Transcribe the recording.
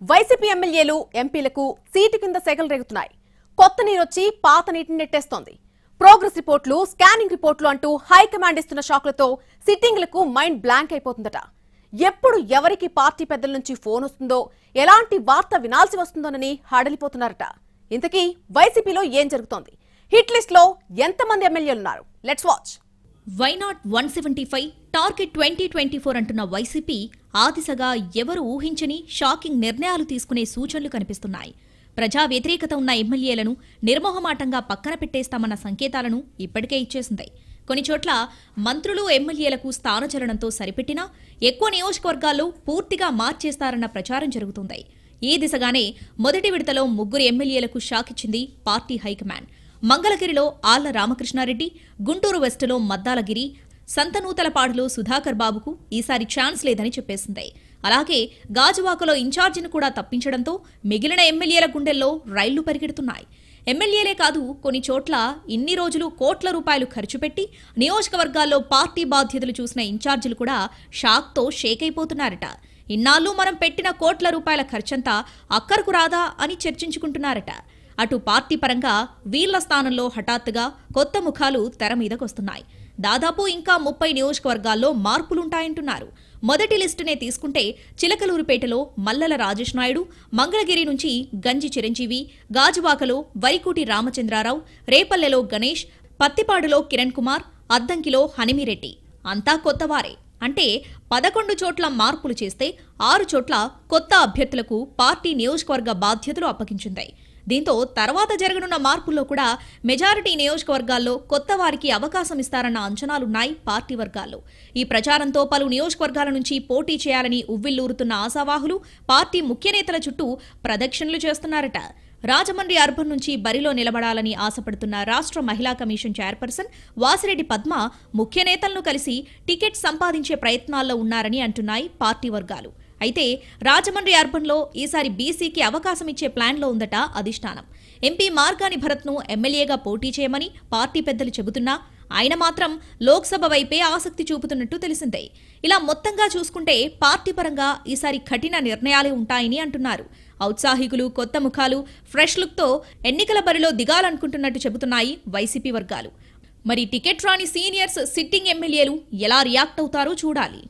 YCP ఎమ్మెల్యేలు ఎంపీలకు seat కింద సెగలు రేగుతున్నాయి. కొత్త నీరొచ్చి పాత నీటిని నెట్టేస్తోంది. ప్రోగ్రెస్ రిపోర్టులు, స్కానింగ్ రిపోర్టులు అంటూ హైకమాండ్ ఇస్తున్న షాక్లతో సిట్టింగ్లకు మైండ్ బ్లాంక్ అయిపోతుందట. ఎప్పుడు ఎవరికి పార్టీ పెద్దల నుంచి ఫోన్ వస్తుందో, ఎలాంటి వార్త వినాల్సి వస్తుందోనని హడలిపోతున్నారట. ఇంతకీ వైసీపీలో ఏం జరుగుతోంది? హిట్ లిస్ట్ లో ఎంతమంది ఎమ్మెల్యేలున్నారు? Let's watch. వైనాట్ 175 టార్గెట్ 2024 అంటున్న వైసీపీ ఆ దిశగా ఎవరు ఊహించని షాకింగ్ నిర్ణయాలు తీసుకునే సూచనలు కనిపిస్తున్నాయి. ప్రజా వ్యతిరేకత ఉన్న ఎమ్మెల్యేలను నిర్మోహమాటంగా పక్కన పెట్టేస్తామన్న సంకేతాలను ఇప్పటికే ఇచ్చేసింది. కొన్ని చోట్ల మంత్రులు ఎమ్మెల్యేలకు స్థానచలనంతో సరిపెట్టినా ఎక్కువ నియోజకవర్గాల్లో పూర్తిగా మార్చేస్తారన్న ప్రచారం జరుగుతుంది. ఈ దిశగానే మొదటి విడతలో 3 ఎమ్మెల్యేలకు షాక్ ఇచ్చింది పార్టీ హైకమాండ్. మంగళగిరిలో ఆళ్ల రామకృష్ణారెడ్డి, గుంటూరు వెస్టులో మద్దాలగిరి, సంతనూతలపాడులో సుధాకర్ బాబుకు ఈసారి ఛాన్స్ లేదని చెప్పేసింది. అలాగే గాజువాకలో ఇన్ఛార్జిని కూడా తప్పించడంతో మిగిలిన ఎమ్మెల్యేల గుండెల్లో రైళ్లు పరిగెడుతున్నాయి. ఎమ్మెల్యేలే కాదు, కొన్ని చోట్ల ఇన్ని రోజులు కోట్ల రూపాయలు ఖర్చు పెట్టి నియోజకవర్గాల్లో పార్టీ బాధ్యతలు చూసిన ఇన్ఛార్జీలు కూడా షాక్తో షేక్ అయిపోతున్నారట. ఇన్నాళ్ళు మనం పెట్టిన కోట్ల రూపాయల ఖర్చంతా అక్కరకు రాదా అని చర్చించుకుంటున్నారట. అటు పార్టీ పరంగా వీళ్ల స్థానంలో హఠాత్తుగా కొత్త ముఖాలు తెర మీదకొస్తున్నాయి. దాదాపు ఇంకా 30 నియోజకవర్గాల్లో మార్పులుంటాయంటున్నారు. మొదటి లిస్టునే తీసుకుంటే చిలకలూరుపేటలో మల్లల రాజేష్ నాయుడు, మంగళగిరి నుంచి గంజి చిరంజీవి, గాజువాకలో వైకూటి రామచంద్రారావు, రేపల్లెలో గణేష్, పత్తిపాడులో కిరణ్ కుమార్, అద్దంకిలో హనిమిరెడ్డి అంతా కొత్తవారే. అంటే 11 చోట్ల మార్పులు చేస్తే 6 చోట్ల కొత్త అభ్యర్థులకు పార్టీ నియోజకవర్గ బాధ్యతలు అప్పగించింది. దీంతో తర్వాత జరగనున్న మార్పుల్లో కూడా మెజారిటీ నియోజకవర్గాల్లో కొత్త వారికి అవకాశం ఇస్తారన్న అంచనాలున్నాయి పార్టీ వర్గాల్లో. ఈ ప్రచారంతో పలు నియోజకవర్గాల నుంచి పోటీ చేయాలని ఉవ్విళ్లూరుతున్న ఆశావాహులు పార్టీ ముఖ్య నేతల చుట్టూ ప్రదక్షిణలు చేస్తున్నారట. రాజమండ్రి అర్బన్ నుంచి బరిలో నిలబడాలని ఆశపడుతున్న రాష్ట్ర మహిళా కమిషన్ చైర్పర్సన్ వాసిరెడ్డి పద్మ ముఖ్య నేతలను కలిసి టికెట్ సంపాదించే ప్రయత్నాల్లో ఉన్నారని అంటున్నాయి పార్టీ వర్గాలు. అయితే రాజమండ్రి అర్బన్లో ఈసారి బీసీకి అవకాశం ఇచ్చే ప్లాన్లో ఉందట అధిష్టానం. ఎంపీ మార్గాని భరత్ను ఎమ్మెల్యేగా పోటీ చేయమని పార్టీ పెద్దలు చెబుతున్నా ఆయన మాత్రం లోక్సభ వైపే ఆసక్తి చూపుతున్నట్టు తెలిసిందే. ఇలా మొత్తంగా చూసుకుంటే పార్టీ పరంగా ఈసారి కఠిన నిర్ణయాలే ఉంటాయని అంటున్నారు. ఔత్సాహికులు, కొత్త ముఖాలు, ఫ్రెష్ లుక్తో ఎన్నికల బరిలో దిగాలనుకుంటున్నట్టు చెబుతున్నాయి వైసీపీ వర్గాలు. మరి టికెట్ రాని సీనియర్స్, సిట్టింగ్ ఎమ్మెల్యేలు ఎలా రియాక్ట్ అవుతారో చూడాలి.